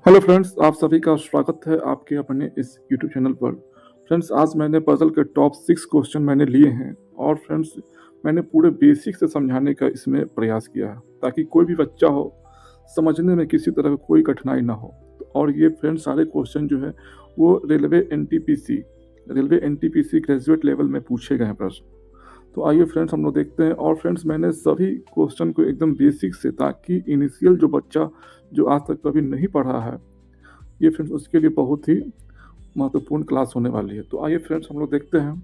Hello friends, आप सभी का स्वागत है आपके अपने इस यूट्यूब चैनल पर। फ्रेंड्स, आज मैंने पज़ल के टॉप 6 क्वेश्चन मैंने लिए हैं और फ्रेंड्स मैंने पूरे बेसिक से समझाने का इसमें प्रयास किया है ताकि कोई भी बच्चा हो, समझने में किसी तरह की कोई कठिनाई ना हो। और ये फ्रेंड्स सारे क्वेश्चन जो है वो रेलवे एनटीपीसी ग्रेजुएट लेवल में पूछे गए हैं प्रश्न। तो आइए फ्रेंड्स हम लोग देखते हैं। और फ्रेंड्स मैंने सभी क्वेश्चन को एकदम बेसिक से, ताकि इनिशियल जो बच्चा जो आज तक कभी नहीं पढ़ा है, ये फ्रेंड्स उसके लिए बहुत ही महत्वपूर्ण क्लास होने वाली है। तो आइए फ्रेंड्स हम लोग देखते हैं।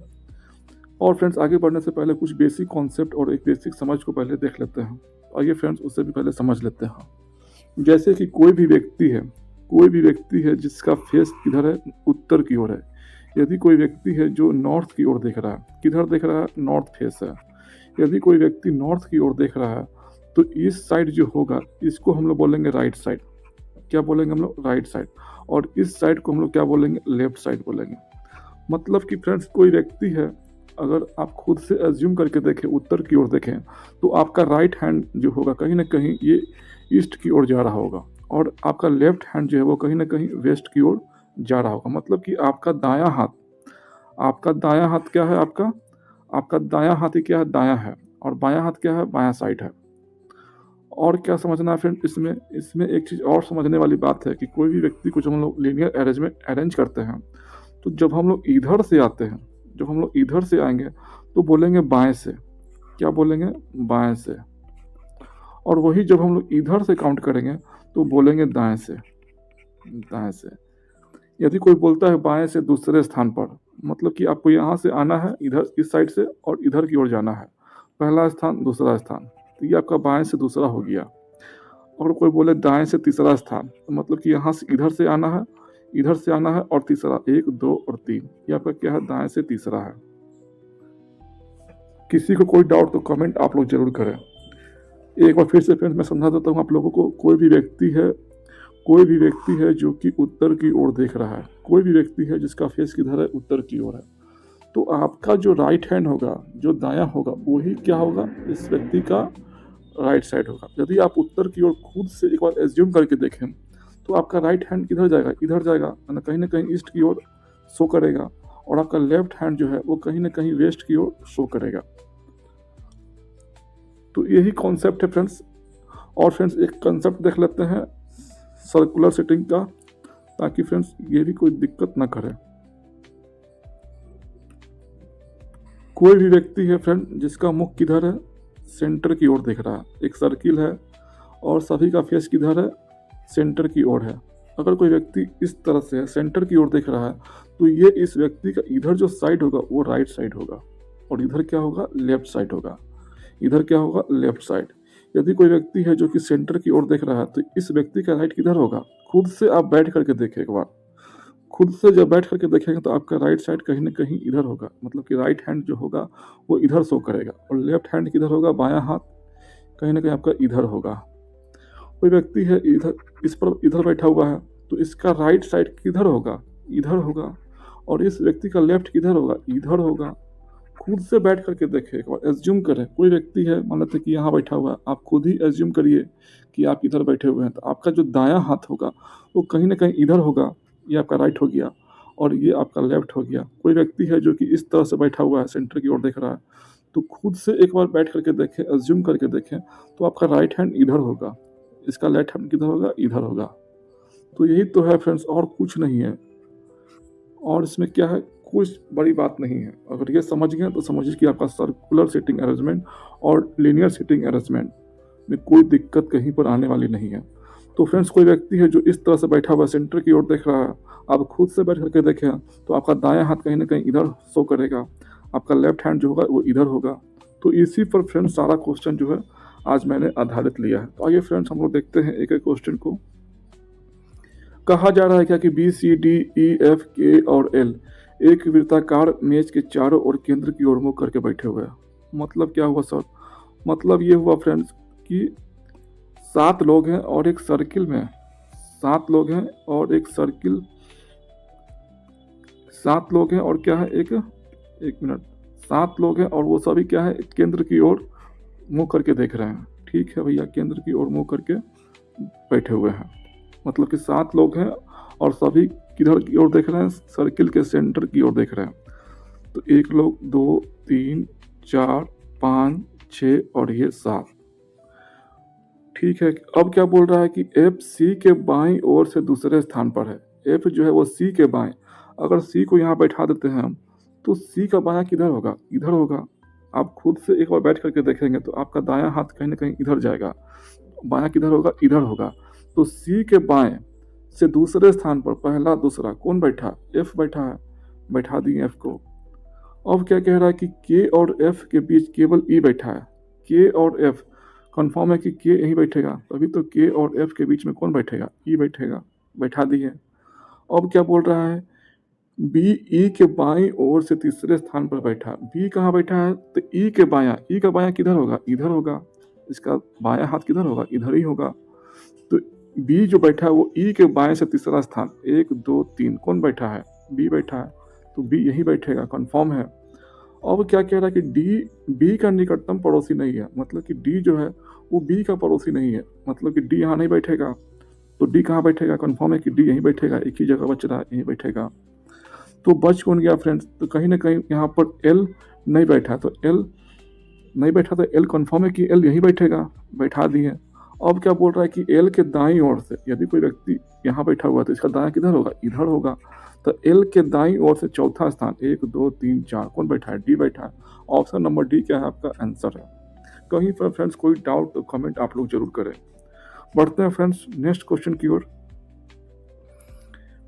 और फ्रेंड्स आगे बढ़ने से पहले कुछ बेसिक कॉन्सेप्ट और एक बेसिक समझ को पहले देख लेते हैं। आइए फ्रेंड्स उससे भी पहले समझ लेते हैं। जैसे कि कोई भी व्यक्ति है जिसका फेस किधर है, उत्तर की ओर है। यदि कोई व्यक्ति है जो नॉर्थ की ओर देख रहा है, किधर देख रहा है, नॉर्थ फेस है। यदि कोई व्यक्ति नॉर्थ की ओर देख रहा है तो इस साइड जो होगा इसको हम लोग बोलेंगे राइट साइड। क्या बोलेंगे हम लोग? Right side. और इस साइड को हम लोग क्या बोलेंगे? लेफ्ट साइड बोलेंगे। मतलब कि फ्रेंड्स कोई व्यक्ति है, अगर आप खुद से एज्यूम करके देखें, उत्तर की ओर देखें, तो आपका राइट हैंड जो होगा कहीं ना कहीं ये ईस्ट की ओर जा रहा होगा और आपका लेफ्ट हैंड जो है वो कहीं ना कहीं वेस्ट की ओर जा रहा होगा। मतलब कि आपका दायां हाथ क्या है? आपका दायां हाथ ही क्या है? दायां है। और बायां हाथ क्या है? बायां साइड है। और क्या समझना है फ्रेंड इसमें एक चीज़ और समझने वाली बात है कि कोई भी व्यक्ति को जब हम लोग लीनियर अरेंज करते हैं, तो जब हम लोग इधर से आते हैं, जब हम लोग इधर से आएंगे तो बोलेंगे बाएं से। क्या बोलेंगे? बाएं से। और वही जब हम लोग इधर से काउंट करेंगे तो बोलेंगे दाएं से। यदि कोई बोलता है बाएं से दूसरे स्थान पर, मतलब कि आपको यहाँ से आना है, इधर इस साइड से, और इधर की ओर जाना है। पहला स्थान, दूसरा स्थान, तो ये आपका बाएं से दूसरा हो गया। और कोई बोले दाएं से तीसरा स्थान, तो मतलब कि यहाँ से इधर से आना है, इधर से आना है, और तीसरा, 1 2 और 3, ये आपका क्या है? दाएं से तीसरा है। किसी को कोई डाउट तो कमेंट आप लोग जरूर करें। एक बार फिर से फ्रेंड्स मैं समझा देता हूँ आप लोगों को। कोई भी व्यक्ति है जो कि उत्तर की ओर देख रहा है, कोई भी व्यक्ति है जिसका फेस किधर है? उत्तर की ओर है, तो आपका जो राइट हैंड होगा, जो दायां होगा, वही क्या होगा? इस व्यक्ति का राइट साइड होगा। यदि आप उत्तर की ओर खुद से एक बार एज्यूम करके देखें तो आपका राइट हैंड किधर जाएगा? इधर जाएगा, ना कहीं ईस्ट की ओर शो करेगा। और आपका लेफ्ट हैंड जो है वो कहीं ना कहीं वेस्ट की ओर शो करेगा। तो यही कॉन्सेप्ट है फ्रेंड्स। और फ्रेंड्स एक कंसेप्ट देख लेते हैं सर्कुलर सेटिंग का, ताकि फ्रेंड्स ये भी कोई दिक्कत ना करे। कोई भी व्यक्ति है फ्रेंड जिसका मुख किधर है? सेंटर की ओर देख रहा है। एक सर्किल है और सभी का फेस किधर है? सेंटर की ओर है। अगर कोई व्यक्ति इस तरह से है, सेंटर की ओर देख रहा है, तो ये इस व्यक्ति का इधर जो साइड होगा वो राइट साइड होगा, और इधर क्या होगा? लेफ्ट साइड होगा। इधर क्या होगा? Left side. यदि कोई व्यक्ति है जो कि सेंटर की ओर देख रहा है, तो इस व्यक्ति का राइट किधर होगा? खुद से आप बैठ करके देखें एक बार। खुद से जब बैठ करके देखेंगे तो आपका राइट साइड कहीं ना कहीं इधर होगा। मतलब कि राइट हैंड जो होगा वो इधर शो करेगा, और लेफ्ट हैंड किधर होगा? बायां हाथ कहीं ना कहीं आपका इधर होगा। कोई व्यक्ति है इधर, इस पर इधर बैठा हुआ है, तो इसका राइट साइड किधर होगा? इधर होगा। और इस व्यक्ति का लेफ्ट किधर होगा? इधर होगा। खुद से बैठ करके देखें एक बार, एज्यूम करें। कोई व्यक्ति है, मान लेते कि यहाँ बैठा हुआ है, आप खुद ही एज्यूम करिए कि आप इधर बैठे हुए हैं, तो आपका जो दायां हाथ होगा वो कहीं ना कहीं इधर होगा। ये आपका राइट हो गया और ये आपका लेफ्ट हो गया। कोई व्यक्ति है जो कि इस तरह से बैठा हुआ है, सेंटर की ओर देख रहा है, तो खुद से एक बार बैठ करके देखें, एज्यूम करके देखें, तो आपका राइट हैंड इधर होगा, इसका लेफ्ट हैंड किधर होगा? इधर होगा। तो यही तो है फ्रेंड्स, और कुछ नहीं है। और इसमें क्या है? कुछ बड़ी बात नहीं है। अगर ये समझ गए तो समझिए कि आपका सर्कुलर सीटिंग अरेंजमेंट और लीनियर सीटिंग अरेंजमेंट में कोई दिक्कत कहीं पर आने वाली नहीं है। तो फ्रेंड्स कोई व्यक्ति है जो इस तरह से बैठा हुआ सेंटर की ओर देख रहा है, आप खुद से बैठ करके देखें तो आपका दायां हाथ कहीं ना कहीं इधर शो करेगा, आपका लेफ्ट हैंड जो होगा वो इधर होगा। तो इसी पर फ्रेंड्स सारा क्वेश्चन जो है आज मैंने आधारित लिया है। तो आइए फ्रेंड्स हम लोग देखते हैं एक एक क्वेश्चन को। कहा जा रहा है क्या कि B C D E F K और एल एक वृत्ताकार मेज के चारों ओर केंद्र की ओर मुंह करके बैठे हुए हैं। मतलब क्या हुआ सर? मतलब ये हुआ फ्रेंड्स कि 7 लोग हैं और एक सर्किल में, 7 लोग हैं और एक सर्किल, 7 लोग हैं और क्या है? एक मिनट, 7 लोग हैं और वो सभी क्या है? केंद्र की ओर मुंह करके देख रहे हैं। ठीक है भैया, केंद्र की ओर मुंह करके बैठे हुए हैं। मतलब कि 7 लोग हैं और सभी किधर की ओर देख रहे हैं, सर्किल के सेंटर की ओर देख रहे हैं। तो 1 लोग, 2, 3, 4, 5, 6 और ये 7। ठीक है, अब क्या बोल रहा है कि F C के बाईं ओर से दूसरे स्थान पर है। F जो है वो C के बाएं, अगर C को यहाँ बैठा देते हैं हम, तो C का बायां किधर होगा? इधर होगा। आप खुद से एक बार बैठ करके देखेंगे तो आपका दायां हाथ कहीं ना कहीं इधर जाएगा, बायां किधर होगा? इधर होगा। तो C के बाएं से दूसरे स्थान पर पहला दूसरा कौन बैठा? F बैठा है, बैठा दिए F को। अब क्या कह रहा है कि K और F के बीच केवल E बैठा है। K और F कंफर्म है कि K यहीं बैठेगा, तभी तो K और F के बीच में कौन बैठेगा? E बैठेगा, बैठा दिए। अब क्या बोल रहा है? B E के बाईं ओर से तीसरे स्थान पर बैठा। B कहाँ बैठा है? तो E के बायां। E का बायां किधर होगा? इधर होगा। इसका बायां हाथ किधर होगा? इधर ही होगा। तो B जो बैठा है वो E के बाएं से तीसरा स्थान, 1, 2, 3 कौन बैठा है? B बैठा है, तो B यहीं बैठेगा, कंफर्म है। अब क्या कह रहा है कि D B का निकटतम पड़ोसी नहीं है, मतलब कि D जो है वो B का पड़ोसी नहीं है, मतलब कि D यहाँ नहीं बैठेगा। तो D कहाँ बैठेगा? कंफर्म है कि D यहीं बैठेगा, एक ही जगह बच रहा है, यहीं बैठेगा। तो बच कौन गया फ्रेंड्स? तो कहीं ना कहीं यहाँ पर L नहीं बैठा, तो L नहीं बैठा तो L कंफर्म है कि L यहीं बैठेगा, बैठा दिए। अब क्या बोल रहा है कि L के दाईं ओर से यदि कोई व्यक्ति यहाँ बैठा हुआ है तो इसका दायां किधर होगा? इधर होगा। तो L के दाईं ओर से चौथा स्थान, 1, 2, 3, 4 कौन बैठा है? D बैठा है। ऑप्शन नंबर डी क्या है आपका आंसर है। कहीं पर फ्रेंड्स कोई डाउट तो कमेंट आप लोग जरूर करें। बढ़ते हैं फ्रेंड्स नेक्स्ट क्वेश्चन की ओर।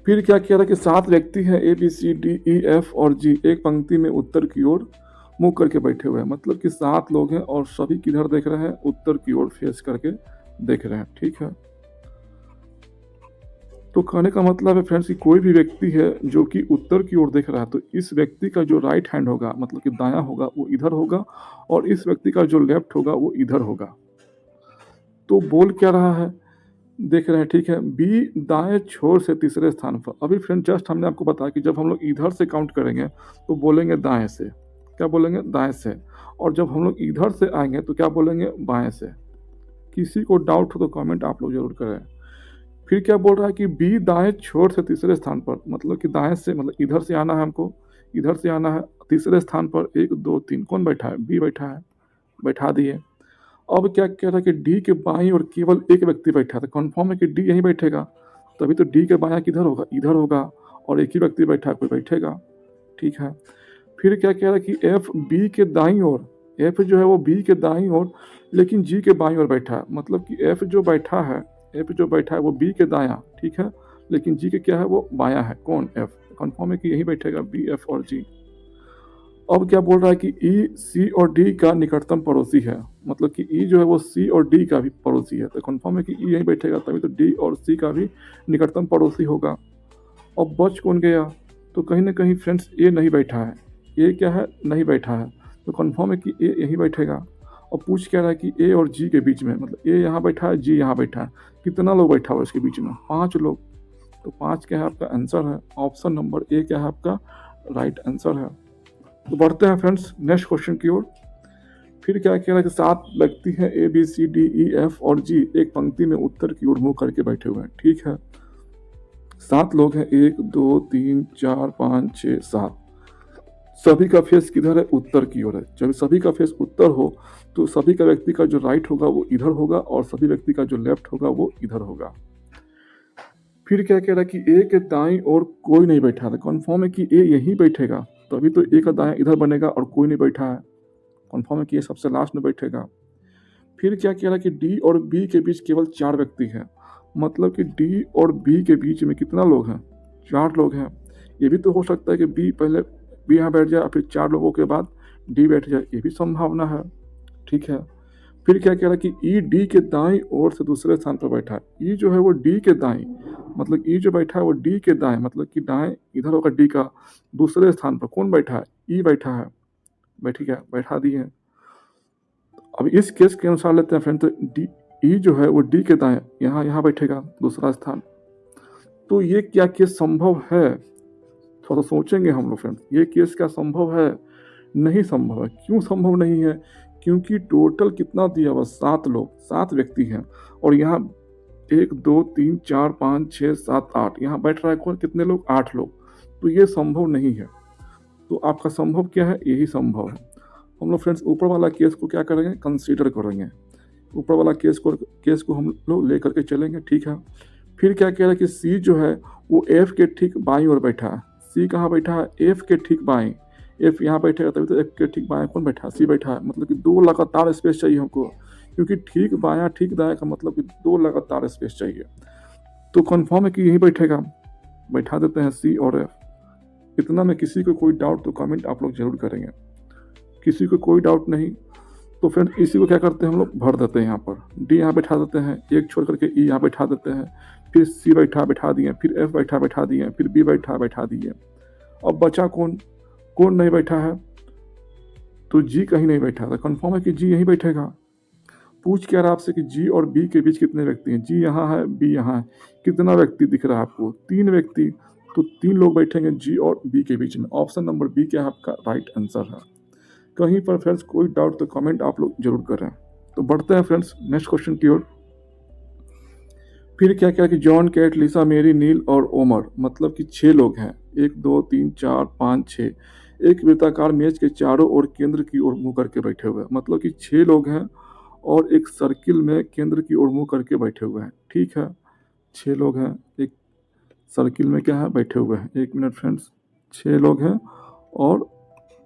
फिर क्या किया था कि 7 व्यक्ति हैं A B C D E F और G एक पंक्ति में उत्तर की ओर मुंह करके बैठे हुए हैं, मतलब कि 7 लोग हैं और सभी किधर देख रहे हैं? उत्तर की ओर फेस करके देख रहे हैं। ठीक है, तो कहने का मतलब है फ्रेंड्स कि कोई भी व्यक्ति है जो कि उत्तर की ओर देख रहा है तो इस व्यक्ति का जो राइट हैंड होगा, मतलब कि दायां होगा, वो इधर होगा और इस व्यक्ति का जो लेफ्ट होगा वो इधर होगा। तो बोल क्या रहा है? देख रहे हैं, ठीक है। बी दाएं छोर से तीसरे स्थान पर। अभी फ्रेंड जस्ट हमने आपको बताया कि जब हम लोग इधर से काउंट करेंगे तो बोलेंगे दाएं से। क्या बोलेंगे? दाएं से। और जब हम लोग इधर से आएंगे तो क्या बोलेंगे? बाएं से। किसी को डाउट हो तो कमेंट आप लोग जरूर करें। फिर क्या बोल रहा है कि बी दाएं छोर से तीसरे स्थान पर, मतलब कि दाएं से, मतलब इधर से आना है हमको, इधर से आना है। तीसरे स्थान पर 1, 2, 3 कौन बैठा है? बी बैठा है, बैठा दिए। अब क्या कह रहा है कि डी के बाईं और केवल एक व्यक्ति बैठा था, कन्फर्म है कि डी यहीं बैठेगा, तभी तो डी के बायां किधर होगा? इधर होगा। और एक ही व्यक्ति बैठा है, कोई बैठेगा। ठीक है, फिर क्या कह रहा है कि एफ बी के दाईं ओर, एफ जो है वो बी के दाईं ओर लेकिन जी के बाईं ओर बैठा है, मतलब कि एफ जो बैठा है, एफ जो बैठा है वो बी के दायां, ठीक है, लेकिन जी के क्या है? वो बायां है। कौन? एफ। कन्फर्म है कि यही बैठेगा, बी, एफ और जी। अब क्या बोल रहा है कि ई सी और डी का निकटतम पड़ोसी है, मतलब कि ई जो है वो सी और डी का भी पड़ोसी है, तो कन्फर्म है कि ई यहीं बैठेगा, तभी तो डी और सी का भी निकटतम पड़ोसी होगा। अब बच कौन गया? तो कहीं ना कहीं फ्रेंड्स ए नहीं बैठा है। ए क्या है? नहीं बैठा है, तो कन्फर्म है कि ए यहीं बैठेगा। और पूछ क्या रहा है कि ए और जी के बीच में, मतलब ए यहाँ बैठा है, जी यहाँ बैठा है, कितना लोग बैठा हुआ है इसके बीच में? 5 लोग। तो 5 क्या है आपका आंसर है, ऑप्शन नंबर ए क्या है आपका राइट आंसर है। तो बढ़ते हैं फ्रेंड्स नेक्स्ट क्वेश्चन की ओर। फिर क्या कह रहा है कि 7 व्यक्ति हैं A B C D E F और जी एक पंक्ति में उत्तर की ओर मुंह करके बैठे हुए हैं। ठीक है, 7 लोग हैं, 1, 2, 3, 4, 5, 6, 7। सभी का फेस किधर है? उत्तर की ओर है। जब सभी का फेस उत्तर हो तो सभी का व्यक्ति का जो राइट होगा वो इधर होगा और सभी व्यक्ति का जो लेफ्ट होगा वो इधर होगा। फिर क्या कह रहा है कि ए के दाईं ओर कोई नहीं बैठा था, कन्फर्म है कि ए यहीं बैठेगा, तभी तो ए का दायां इधर बनेगा और कोई नहीं बैठा है, कन्फर्म है कि ये सबसे लास्ट में बैठेगा। फिर क्या कह रहा है कि डी और बी के बीच केवल 4 व्यक्ति हैं, मतलब कि डी और बी के बीच में कितना लोग हैं? 4 लोग हैं। ये भी तो हो सकता है कि बी पहले बी यहाँ बैठ जाए और फिर 4 लोगों के बाद डी बैठ जाए, ये भी संभावना है। ठीक है, फिर क्या कह रहा है कि ई डी के दाईं ओर से दूसरे स्थान पर बैठा है। ई जो है वो डी के दाईं, मतलब ई जो बैठा है वो डी के दाएं, मतलब कि दाएं इधर होगा डी का। दूसरे स्थान पर कौन बैठा है? ई बैठा है, बैठी क्या? बैठा दी है। अब इस केस के अनुसार लेते हैं फ्रेंड, तो डी ई जो है वो डी के दाएं यहाँ यहाँ बैठेगा, दूसरा स्थान। तो ये क्या केस संभव है? थोड़ा सोचेंगे हम लोग फ्रेंड, ये केस क्या संभव है? नहीं संभव है। क्यों संभव नहीं है? क्योंकि टोटल कितना दिया हुआ? 7 लोग, 7 व्यक्ति हैं और यहाँ 1 2 3 4 5 6 7 8 यहाँ बैठ रहा है कौन, कितने लोग, 8 लोग। तो ये संभव नहीं है। तो आपका संभव क्या है, यही संभव है। हम लोग फ्रेंड्स ऊपर वाला केस को क्या करेंगे, कंसीडर करेंगे। ऊपर वाला केस को हम लोग लेकर के चलेंगे, ठीक है। फिर क्या कह रहा है कि सी जो है वो एफ के ठीक बाईं ओर बैठा है। सी कहाँ बैठा है, एफ के ठीक बाएं। एफ यहाँ बैठेगा तभी तो एफ के ठीक बाएं कौन बैठा है, सी बैठा है। मतलब कि दो लगातार स्पेस चाहिए हमको, क्योंकि ठीक बायां ठीक दाएं का मतलब कि दो लगातार स्पेस चाहिए। तो कन्फर्म है कि यही बैठेगा, बैठा देते हैं सी और एफ। इतना में किसी को कोई डाउट तो कमेंट आप लोग जरूर करेंगे। किसी को कोई डाउट नहीं तो फ्रेंड इसी को क्या करते हैं हम लोग, भर देते हैं। यहाँ पर डी यहाँ बैठा देते हैं, एक छोड़ करके ई यहाँ बैठा देते हैं, फिर सी बैठा दिए, फिर एफ बैठा दिए, फिर बी बैठा दिए। अब बचा कौन, कौन नहीं बैठा है, तो जी कहीं नहीं बैठा था। कंफर्म है कि जी यहीं बैठेगा। पूछ क्या रहा आपसे कि जी और बी के बीच कितने व्यक्ति हैं। जी यहाँ है, बी यहाँ है, कितना व्यक्ति दिख रहा है आपको, 3 व्यक्ति। तो 3 लोग बैठेंगे जी और बी के बीच में। ऑप्शन नंबर बी क्या आपका राइट आंसर है। कहीं पर फ्रेंड्स कोई डाउट तो कमेंट आप लोग जरूर करें। तो बढ़ते हैं फ्रेंड्स नेक्स्ट क्वेश्चन की ओर। फिर क्या क्या कि जॉन, कैट, लिसा, मेरी, नील और ओमर, मतलब कि 6 लोग हैं। 1 2 3 4 5 6 एक वृत्ताकार मेज के चारों ओर केंद्र की ओर मुंह करके बैठे हुए हैं। मतलब कि 6 लोग हैं और एक सर्किल में केंद्र की ओर मुंह करके बैठे हुए हैं, ठीक है। 6 लोग हैं, एक सर्किल में क्या है, बैठे हुए हैं। 1 मिनट फ्रेंड्स, 6 लोग हैं और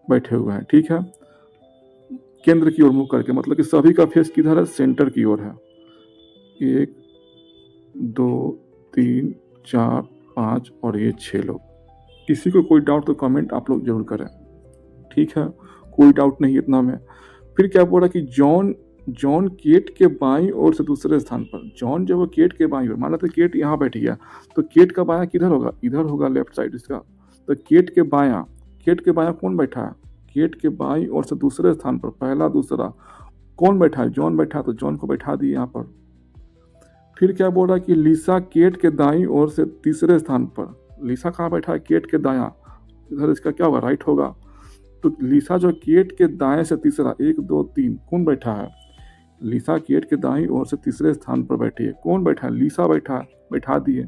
बैठे हुए हैं, ठीक है, केंद्र की ओर मुंह करके। मतलब कि सभी का फेस किधर है, सेंटर की ओर है। 1 2 3 4 5 और ये 6 लोग। किसी को कोई डाउट तो कमेंट आप लोग जरूर करें, ठीक है। कोई डाउट नहीं इतना में। फिर क्या बोल रहा कि जॉन केट के बाईं ओर से दूसरे स्थान पर। जॉन जब वो केट के बाईं ओर, मान लेते केट यहाँ बैठ गया तो केट का बायां किधर होगा, इधर होगा, लेफ्ट साइड इसका। तो केट के बायां कौन बैठा है, केट के बाईं ओर से दूसरे स्थान पर, पहला दूसरा कौन बैठा है, जॉन बैठा है। तो जॉन को बैठा दिए यहाँ पर। फिर क्या बोल रहा है कि लिसा केट के दाईं ओर से तीसरे स्थान पर। लिसा कहाँ बैठा है, केट के दायां, इधर इसका क्या होगा, राइट होगा। तो लिसा जो केट के दाएं से तीसरा, 1 2 3 कौन बैठा है, लिसा केट के दाईं ओर से तीसरे स्थान पर बैठी है। कौन बैठा है, लिसा बैठा दिए।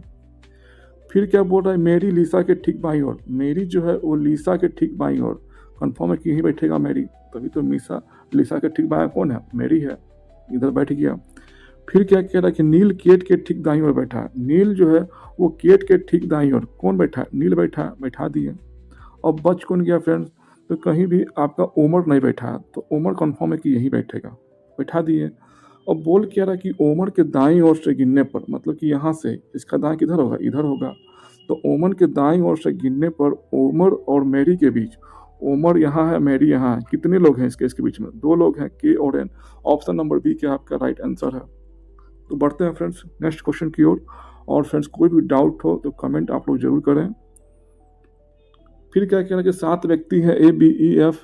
फिर क्या बोल रहा है, मेरी लिसा के ठीक बाईं ओर। मेरी जो है वो लिसा के ठीक बाईं ओर। कंफर्म है कि यहीं बैठेगा मेरी, तभी तो लिसा के ठीक बायां कौन है, मेरी है, इधर बैठ गया। फिर क्या कह रहा है कि नील केट के ठीक दाईं ओर बैठा है। नील जो है वो केट के ठीक दाईं ओर कौन बैठा है, नील बैठा दिए। अब बच कौन गया फ्रेंड्स, तो कहीं भी आपका ओमर नहीं बैठा है। तो ओमर कंफर्म है कि यहीं बैठेगा, बैठा दिए। अब बोल क्या रहा कि ओमर के दाईं ओर से गिनने पर, मतलब कि यहाँ से इसका दाएं किधर होगा, इधर होगा। तो ओमर के दाईं ओर से गिनने पर ओमर और मैरी के बीच, ओमर यहाँ है, मैरी यहाँ है, कितने लोग हैं इसके बीच में, 2 लोग हैं, के और एन। ऑप्शन नंबर बी क्या आपका राइट आंसर है। तो बढ़ते हैं फ्रेंड्स नेक्स्ट क्वेश्चन की ओर। और फ्रेंड्स कोई भी डाउट हो तो कमेंट आप लोग जरूर करें। फिर क्या कहना कि 7 व्यक्ति हैं, A B E F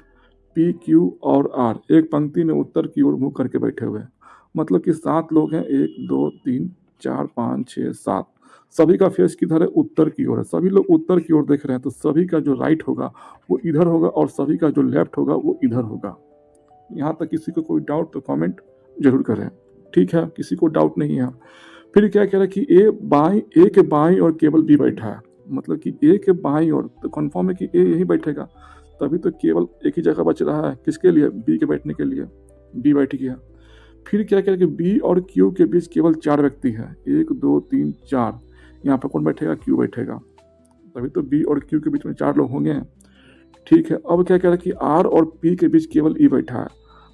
P Q और आर, एक पंक्ति में उत्तर की ओर मुंह करके बैठे हुए हैं। मतलब कि 7 लोग हैं, 1 2 3 4 5 6 7। सभी का फेस किधर है, उत्तर की ओर है। सभी लोग उत्तर की ओर देख रहे हैं, तो सभी का जो राइट होगा वो इधर होगा और सभी का जो लेफ्ट होगा वो इधर होगा। यहाँ तक किसी को कोई डाउट तो कमेंट जरूर करें, ठीक है, किसी को डाउट नहीं है। फिर क्या कह रहा है कि ए के बाईं और केवल बी बैठा है। मतलब कि ए के बाईं ओर, तो कंफर्म है कि ए यहीं बैठेगा, तभी तो केवल एक ही जगह बच रहा है, किसके लिए, बी के बैठने के लिए, बी बैठ गया। फिर क्या कह रहा है कि बी और क्यू के बीच केवल 4 व्यक्ति हैं, 1 2 3 4। यहाँ पर कौन बैठेगा, क्यू बैठेगा, तभी तो बी और क्यू के बीच में 4 लोग होंगे, ठीक है। अब क्या कह रहा है कि आर और पी के बीच केवल ई बैठा है।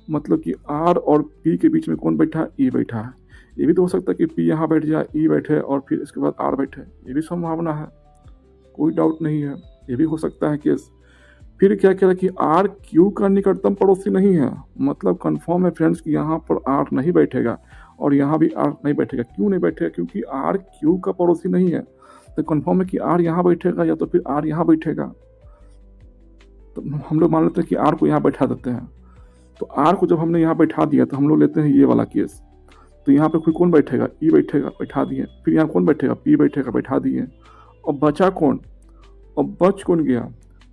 मतलब कि आर और पी के बीच में कौन बैठा है, ई बैठा है। ये भी तो हो सकता है कि पी यहाँ बैठ जाए, ई बैठे और फिर इसके बाद आर बैठे, ये भी संभावना है, कोई डाउट नहीं है, ये भी हो सकता है केस। फिर क्या कह रहा है कि आर क्यू का निकटतम पड़ोसी नहीं है। मतलब कंफर्म है फ्रेंड्स कि यहाँ पर आर नहीं बैठेगा और यहाँ भी आर नहीं बैठेगा। क्यों नहीं बैठेगा, क्योंकि आर क्यू का पड़ोसी नहीं है। तो कंफर्म है कि आर यहाँ बैठेगा या तो फिर आर यहाँ बैठेगा। तो हम लोग मान लेते हैं कि आर को यहाँ बैठा देते हैं। तो आर को जब हमने यहाँ बैठा दिया तो हम लोग लेते हैं ये वाला केस। तो यहाँ पे कोई कौन बैठेगा, ई बैठेगा, बैठा दिए। फिर यहाँ कौन बैठेगा, पी बैठेगा, बैठा दिए। अब बचा कौन, अब बच कौन गया,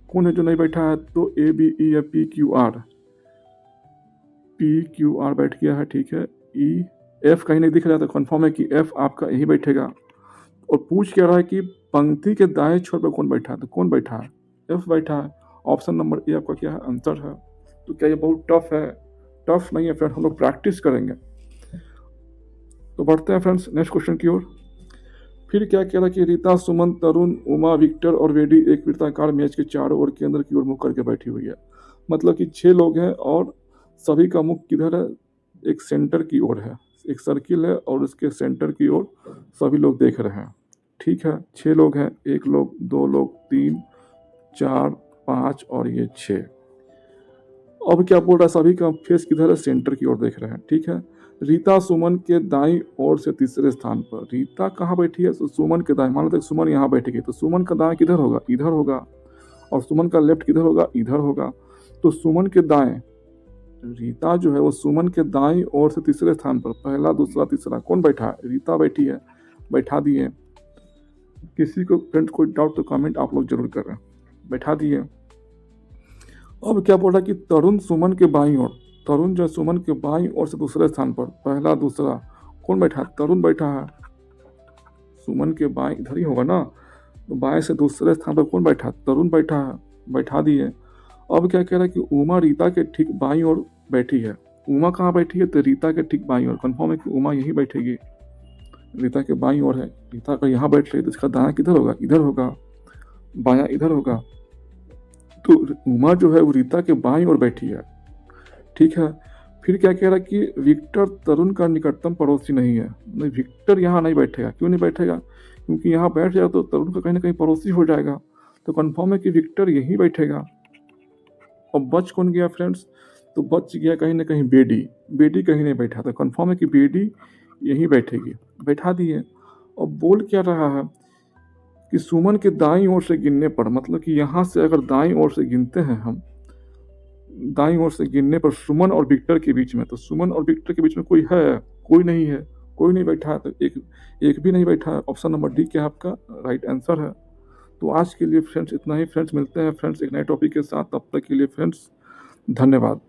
कौन है जो नहीं बैठा है, तो ए बी ई या P Q R, P Q R बैठ गया है, ठीक है। ई एफ कहीं नहीं दिख रहा, तो कन्फर्म है कि एफ आपका यही बैठेगा। और पूछ क्या रहा है कि पंक्ति के दाएं छोर पर कौन बैठा है, तो कौन बैठा है, एफ बैठा है। ऑप्शन नंबर ए आपका क्या है, आंसर है। तो क्या ये बहुत टफ है? टफ नहीं है फ्रेंड, हम लोग प्रैक्टिस करेंगे। तो बढ़ते हैं फ्रेंड्स नेक्स्ट क्वेश्चन की ओर। फिर क्या कह रहा है कि रीता, सुमन, तरुण, उमा, विक्टर और वेडी एक वृत्ताकार मेज के चारों ओर केंद्र की ओर मुख करके बैठी हुई है। मतलब कि 6 लोग हैं और सभी का मुख किधर है, एक सेंटर की ओर है। एक सर्किल है और उसके सेंटर की ओर सभी लोग देख रहे हैं। ठीक है, 6 लोग हैं, 1 लोग, 2 लोग, 3, 4, 5 और ये 6। अब क्या बोल रहा है, सभी का फेस किधर है, सेंटर की ओर देख रहे हैं। ठीक है, रीता सुमन के दाईं ओर से तीसरे स्थान पर। रीता कहाँ बैठी है, तो सुमन के दाएं। मान लो सुमन यहाँ बैठेगी तो सुमन का दाएं किधर होगा, इधर होगा। और सुमन का लेफ्ट किधर होगा, इधर होगा। तो सुमन के दाएं, रीता जो है वो सुमन के दाईं ओर से तीसरे स्थान पर, पहला, दूसरा, तीसरा कौन बैठा है, रीता बैठी है। बैठा दिए। किसी को फ्रेंड कोई डाउट तो कमेंट आप लोग जरूर करें। बैठा दिए। अब क्या बोल रहा है कि तरुण सुमन के बाईं ओर। तरुण जो सुमन के बाईं ओर से दूसरे स्थान पर, पहला, दूसरा कौन बैठा है, तरुण बैठा है। सुमन के बाईं इधर ही होगा ना, तो बाएं से दूसरे स्थान पर कौन बैठा है, तरुण बैठा है। बैठा दिए। अब क्या कह रहा है कि उमा रीता के ठीक बाईं ओर बैठी है। उमा कहाँ बैठी है, तो रीता के ठीक बाईं ओर। कन्फर्म है कि उमा यहीं बैठेगी, रीता के बाईं ओर है। रीता अगर यहाँ बैठ रही है तो इसका दायां किधर होगा, इधर होगा। बायां इधर होगा। तो उमा जो है वो रीता के बाईं ओर बैठी है। ठीक है, फिर क्या कह रहा है कि विक्टर तरुण का निकटतम पड़ोसी नहीं है। नहीं, विक्टर यहाँ नहीं बैठेगा। क्यों नहीं बैठेगा, क्योंकि यहाँ बैठ जाएगा तो तरुण का कहीं ना कहीं पड़ोसी हो जाएगा। तो कन्फर्म है कि विक्टर यहीं बैठेगा। और बच कौन गया फ्रेंड्स, तो बच गया कहीं ना कहीं बेडी। बेडी कहीं नहीं बैठा, तो कन्फर्म है कि बेडी यहीं बैठेगी। बैठा दिए। और बोल क्या रहा है कि सुमन के दाईं ओर से गिनने पर, मतलब कि यहाँ से अगर दाईं ओर से गिनते हैं हम, दाईं ओर से गिनने पर सुमन और विक्टर के बीच में, तो सुमन और विक्टर के बीच में कोई है, कोई नहीं है। कोई नहीं बैठा है, तो एक भी नहीं बैठा है। ऑप्शन नंबर डी क्या आपका राइट आंसर है। तो आज के लिए फ्रेंड्स इतना ही। फ्रेंड्स मिलते हैं फ्रेंड्स एक नए टॉपिक के साथ। तब तक के लिए फ्रेंड्स धन्यवाद।